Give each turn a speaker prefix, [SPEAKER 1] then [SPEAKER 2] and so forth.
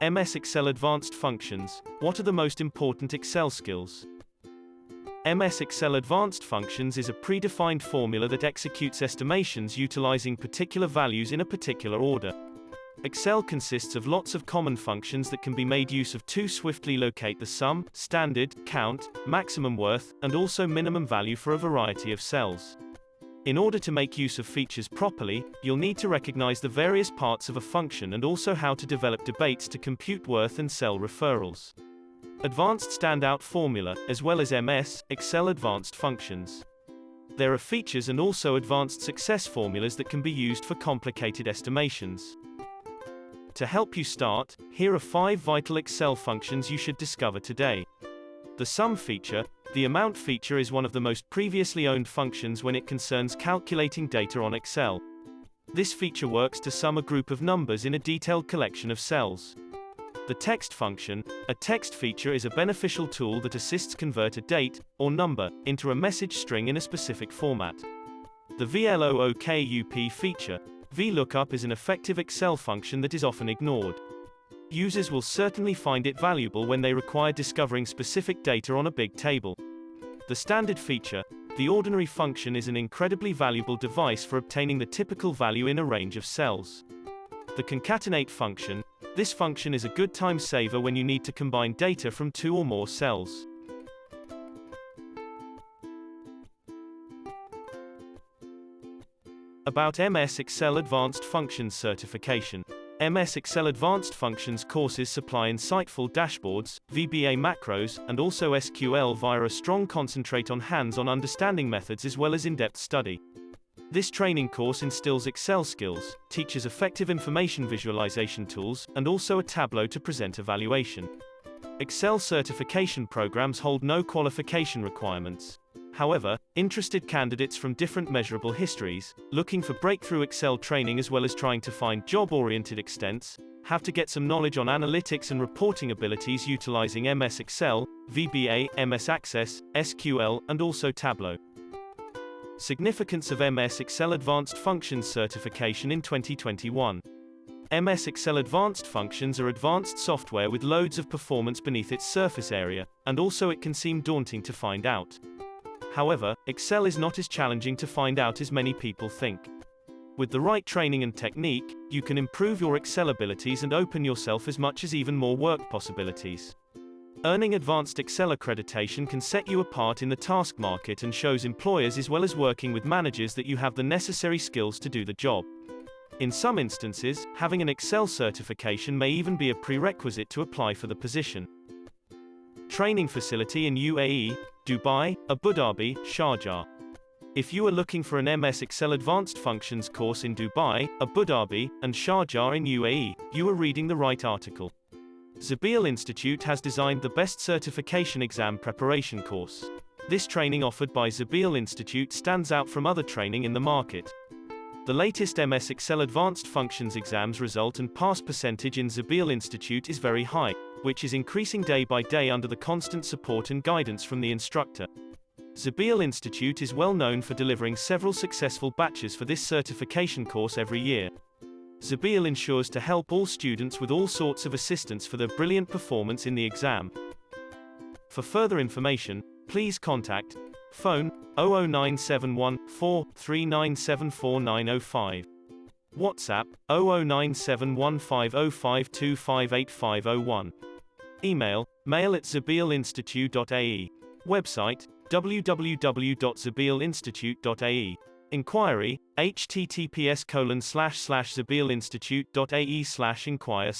[SPEAKER 1] MS Excel Advanced Functions. What are the most important Excel skills? MS Excel Advanced Functions is a predefined formula that executes estimations utilizing particular values in a particular order. Excel consists of lots of common functions that can be made use of to swiftly locate the sum, standard, count, maximum worth, and also minimum value for a variety of cells. In order to make use of features properly, you'll need to recognize the various parts of a function and also how to develop debates to compute worth and cell referrals. Advanced Standout Formula, as well as MS Excel Advanced Functions. There are features and also advanced success formulas that can be used for complicated estimations. To help you start, here are 5 vital Excel functions you should discover today. The sum feature. The amount feature is one of the most previously owned functions when it concerns calculating data on Excel. This feature works to sum a group of numbers in a detailed collection of cells. The text function. A text feature is a beneficial tool that assists convert a date, or number, into a message string in a specific format. The VLOOKUP feature. VLOOKUP is an effective Excel function that is often ignored. Users will certainly find it valuable when they require discovering specific data on a big table. The standard feature. The ordinary function is an incredibly valuable device for obtaining the typical value in a range of cells. The concatenate function. This function is a good time saver when you need to combine data from 2 or more cells. About MS Excel Advanced Functions Certification. MS Excel Advanced Functions courses supply insightful dashboards, VBA macros, and also SQL via a strong concentrate on hands-on understanding methods as well as in-depth study. This training course instills Excel skills, teaches effective information visualization tools, and also a Tableau to present evaluation. Excel certification programs hold no qualification requirements. However, interested candidates from different measurable histories, looking for breakthrough Excel training as well as trying to find job-oriented extents, have to get some knowledge on analytics and reporting abilities utilizing MS Excel, VBA, MS Access, SQL, and also Tableau. Significance of MS Excel Advanced Functions Certification in 2021. MS Excel Advanced Functions are advanced software with loads of performance beneath its surface area, and also it can seem daunting to find out. However, Excel is not as challenging to find out as many people think. With the right training and technique, you can improve your Excel abilities and open yourself as much as even more work possibilities. Earning advanced Excel accreditation can set you apart in the task market and shows employers as well as working with managers that you have the necessary skills to do the job. In some instances, having an Excel certification may even be a prerequisite to apply for the position. Training facility in UAE, Dubai, Abu Dhabi, Sharjah. If you are looking for an MS Excel Advanced Functions course in Dubai, Abu Dhabi, and Sharjah in UAE, you are reading the right article. Zabeel Institute has designed the best certification exam preparation course. This training offered by Zabeel Institute stands out from other training in the market. The latest MS Excel Advanced Functions exams result and pass percentage in Zabeel Institute is very high, which is increasing day by day under the constant support and guidance from the instructor. Zabeel Institute is well known for delivering several successful batches for this certification course every year. Zabeel ensures to help all students with all sorts of assistance for their brilliant performance in the exam. For further information, please contact phone 00971 43974 WhatsApp 009715052585001. Email mail@zabeelinstitute.ae. Website www.zabeelinstitute.ae. Inquiry https://zabeelinstitute.ae/inquire/